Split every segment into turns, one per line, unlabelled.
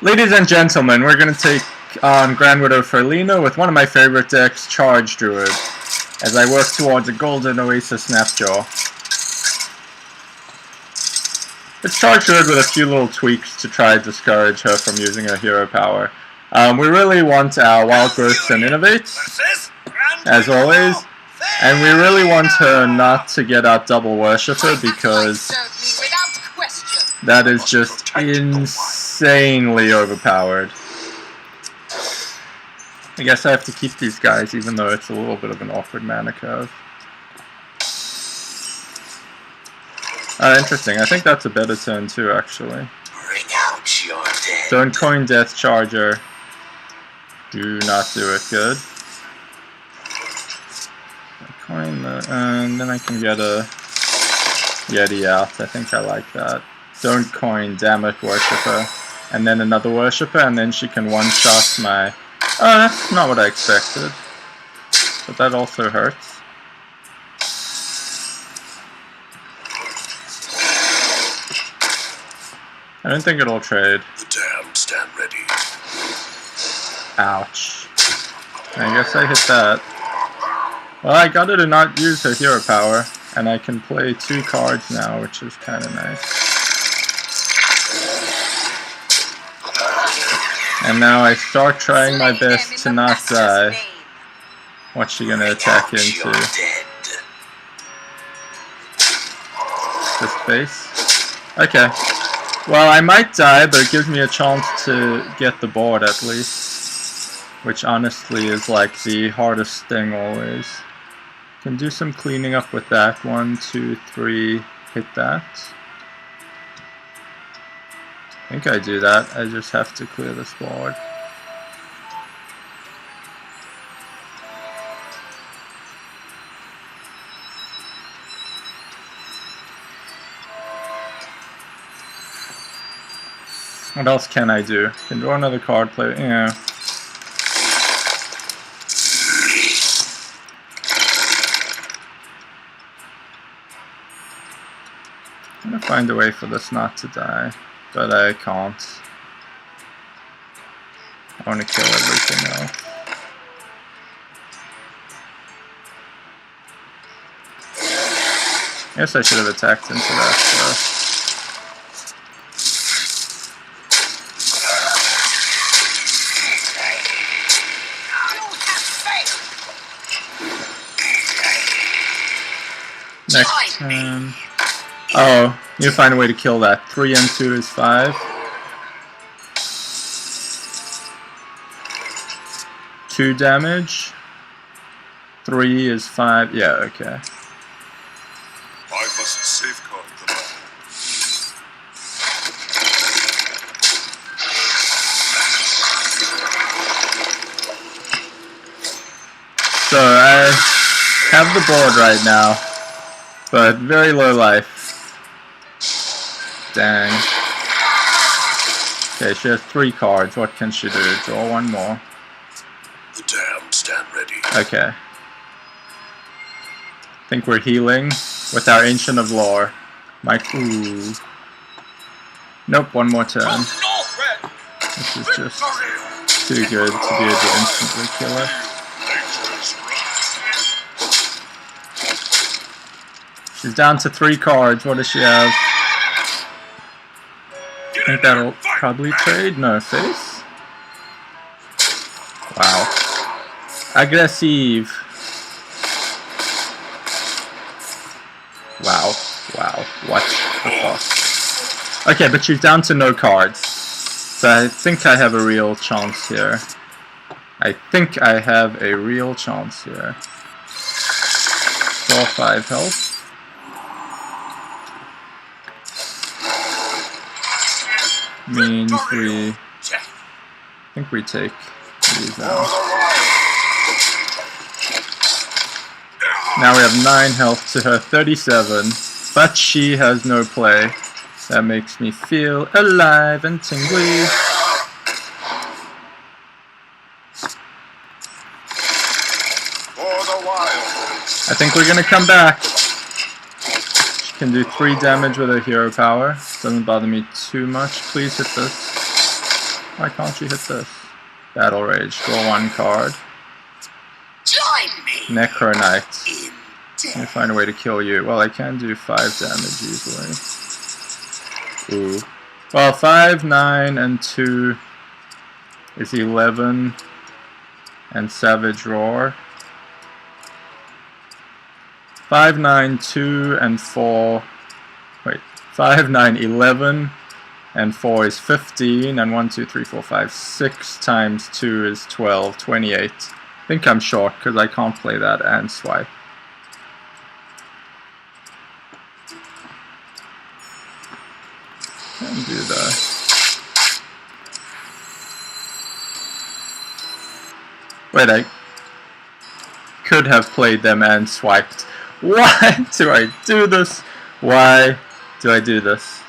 Ladies and gentlemen, we're going to take on Grand Widow Faerlina with one of my favorite decks, Charge Druid, as I work towards a Golden Oasis Snapjaw. It's Charge Druid with a few little tweaks to try to discourage her from using her hero power. We really want our Wild Growths and Innovates, as always, and we really want her not to get out Double Worshipper because that is just insanely overpowered. I guess I have to keep these guys even though it's a little bit of an awkward mana curve. Interesting. I think that's a better turn too, actually.
Bring out your dead.
Don't coin Death Charger. Do not do it good. I coin the, and then I can get a Yeti out. I think I like that. Don't coin Damage Worshipper. And then another Worshipper, and then she can one-shot my... Oh, that's not what I expected. But that also hurts. I don't think it'll trade.
The damned stand ready.
Ouch. I guess I hit that. Well, I got her to not use her hero power, and I can play 2 cards now, which is kind of nice. And now I start trying my best to not die. What's she gonna attack into? This face? Okay. Well, I might die, but it gives me a chance to get the board at least. Which honestly is like the hardest thing always. Can do some cleaning up with that. 1, 2, 3, hit that. I think I do that. I just have to clear this board. What else can I do? Can draw another card, play. Yeah. I'm gonna find a way for this not to die. But I can't. I want to kill everything else. I guess I should have attacked into that first. Next turn. Oh, you find a way to kill that. 3 and 2 is 5. 2 damage. 3 is 5. Yeah, okay.
I must safeguard the land.
So I have the board right now, but very low life. Dang. Okay, she has 3 cards. What can she do? Draw 1 more.
The damned stand ready.
Okay. I think we're healing with our Ancient of Lore. Ooh. Nope, 1 more turn. This is just too good to be able to instantly kill her. She's down to 3 cards. What does she have? I think that'll probably trade. No, face. Wow. Aggressive. Wow. Wow. What the fuck? Okay, but she's down to no cards. So I think I have a real chance here. I think I have a real chance here. 4 or 5 health. Means we... I think we take these out. Now we have 9 health to her 37, but she has no play. That makes me feel alive and tingly. I think we're gonna come back. Can do 3 damage with her hero power. Doesn't bother me too much. Please hit this. Why can't you hit this? Battle Rage. Draw 1 card.
Join me.
Naxxramas. Let me find a way to kill you. Well, I can do 5 damage easily. Ooh. Well, 5, 9, and 2 is 11. And Savage Roar. 5, 9, 2, and 4. Wait. 5, 9, 11. And 4 is 15. And 1, 2, 3, 4, 5, 6 times 2 is 12. 28. I think I'm short because I can't play that and swipe. Can do that. Wait, I could have played them and swiped. Why do I do this? Why do I do this?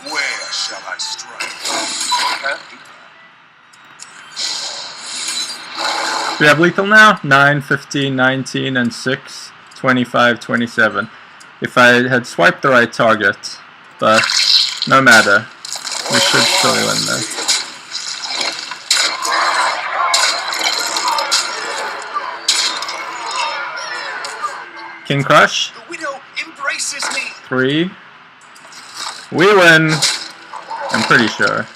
Where shall I strike?
We have lethal now? 9, 15, 19, and 6. 25, 27. If I had swiped the right target, but no matter. We should still win this. King Crush.
The widow embraces me.
3. We win. I'm pretty sure.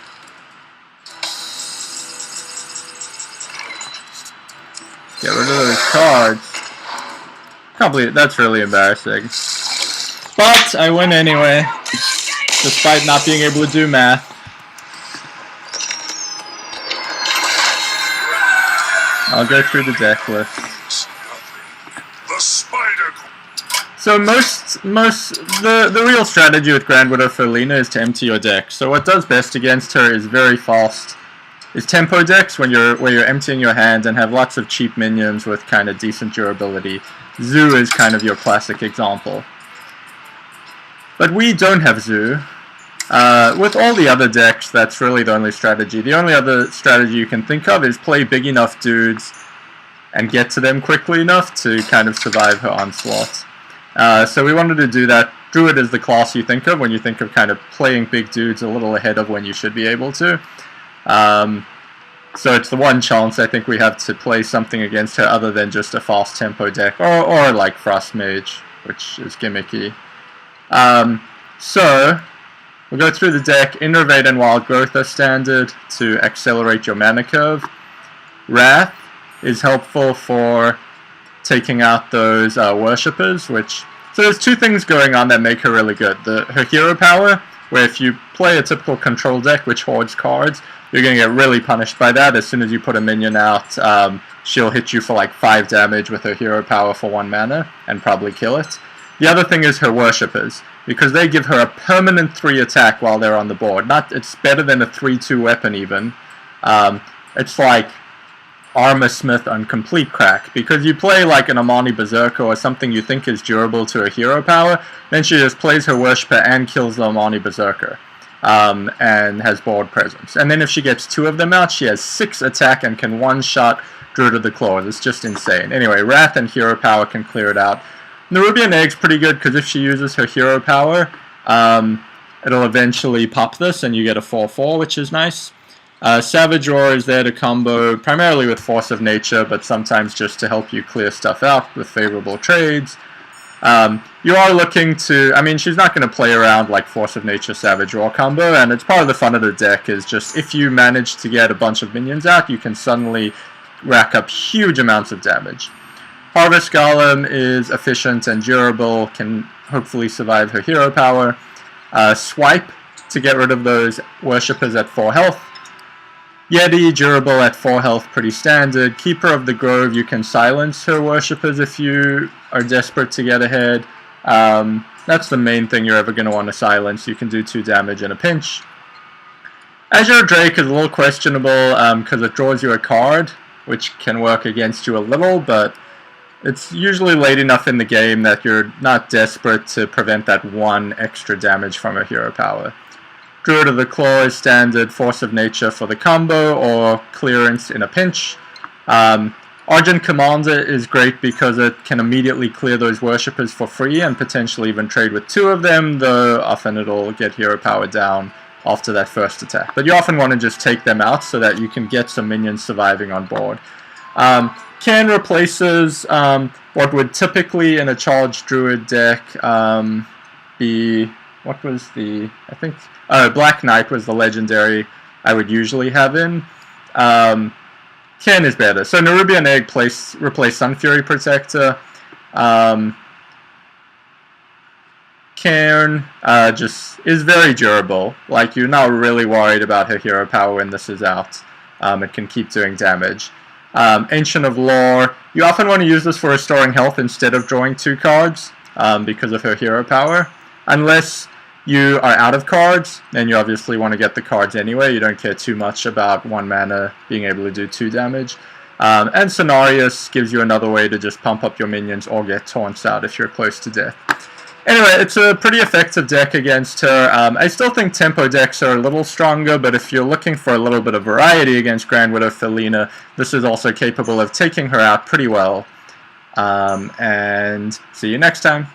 Get rid of those cards. Can't believe it. That's really embarrassing. But I win anyway, despite not being able to do math. I'll go through the deck list.
The spider.
So the real strategy with Grand Widow Faerlina is to empty your deck. So what does best against her is very fast. Is tempo decks where you're emptying your hand and have lots of cheap minions with kind of decent durability. Zoo is kind of your classic example. But we don't have Zoo. With all the other decks, that's really the only strategy. The only other strategy you can think of is play big enough dudes and get to them quickly enough to kind of survive her onslaught. So we wanted to do that. Druid is the class you think of when you think of kind of playing big dudes a little ahead of when you should be able to. So it's the one chance I think we have to play something against her other than just a fast tempo deck, or like Frost Mage, which is gimmicky. So we'll go through the deck. Innervate and Wild Growth are standard to accelerate your mana curve. Wrath is helpful for taking out those worshippers, which... So there's 2 things going on that make her really good. Her hero power, where if you play a typical control deck which hoards cards, you're going to get really punished by that. As soon as you put a minion out, she'll hit you for like 5 damage with her hero power for 1 mana, and probably kill it. The other thing is her worshippers, because they give her a permanent 3 attack while they're on the board. It's better than a 3-2 weapon even. It's like Armor Smith on complete crack, because you play like an Amani Berserker or something you think is durable to her hero power, then she just plays her worshipper and kills the Amani Berserker, and has board presence. And then if she gets 2 of them out, she has 6 attack and can one-shot Druid of the Claws. It's just insane. Anyway, Wrath and hero power can clear it out. Nerubian Egg's pretty good because if she uses her hero power, it'll eventually pop this and you get a 4/4, which is nice. Savage Roar is there to combo primarily with Force of Nature, but sometimes just to help you clear stuff out with favorable trades. You are looking to... I mean, she's not going to play around like Force of Nature Savage Roar combo, and it's part of the fun of the deck is just if you manage to get a bunch of minions out, you can suddenly rack up huge amounts of damage. Harvest Golem is efficient and durable, can hopefully survive her hero power. Swipe to get rid of those worshippers at 4 health. Yeti, durable at 4 health, pretty standard. Keeper of the Grove, you can silence her worshippers if you are desperate to get ahead. That's the main thing you're ever going to want to silence. You can do 2 damage in a pinch. Azure Drake is a little questionable because it draws you a card, which can work against you a little, but it's usually late enough in the game that you're not desperate to prevent that 1 extra damage from her hero power. Druid of the Claw is standard Force of Nature for the combo or clearance in a pinch. Argent Commander is great because it can immediately clear those worshippers for free and potentially even trade with 2 of them, though often it'll get hero power down after that first attack. But you often want to just take them out so that you can get some minions surviving on board. Cairn replaces what would typically in a charged Druid deck be... What was the... I think... Black Knight was the legendary I would usually have in. Cairn is better. So Nerubian Egg replace Sun Fury Protector. Cairn just is very durable. Like, you're not really worried about her hero power when this is out. It can keep doing damage. Ancient of Lore. You often want to use this for restoring health instead of drawing 2 cards because of her hero power. Unless you are out of cards, then you obviously want to get the cards anyway. You don't care too much about 1 mana being able to do 2 damage. And Cenarius gives you another way to just pump up your minions or get taunts out if you're close to death. Anyway, it's a pretty effective deck against her. I still think tempo decks are a little stronger, but if you're looking for a little bit of variety against Grand Widow Faerlina, this is also capable of taking her out pretty well. And see you next time.